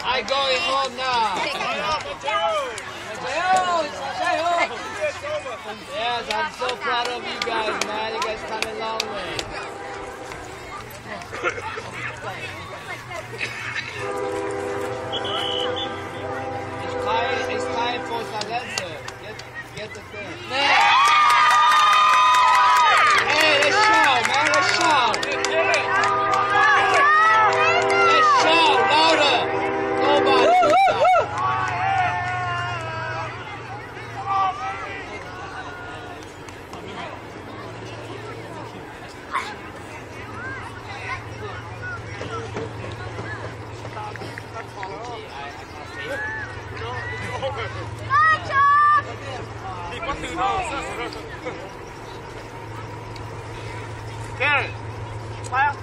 I'm going home now. Yes, I'm so proud of you guys, man. You guys come a long way. It's time for silencer. Get the thing. Hey, let's shout, man. Let's shout. Let's shout louder. Nobody. Karen, fire.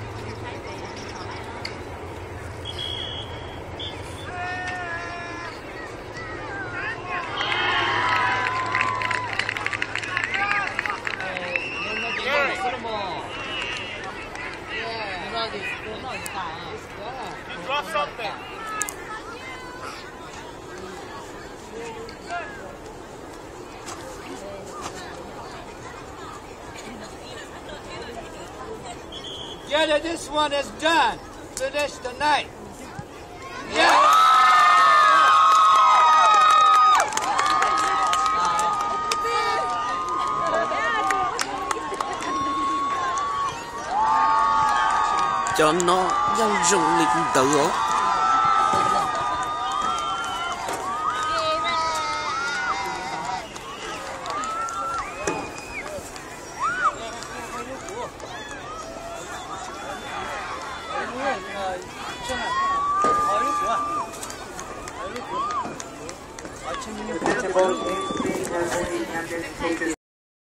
You dropped something. Yeah, this one is done. Finish the night. Yeah. Cho nó răng rung lên tự ổ.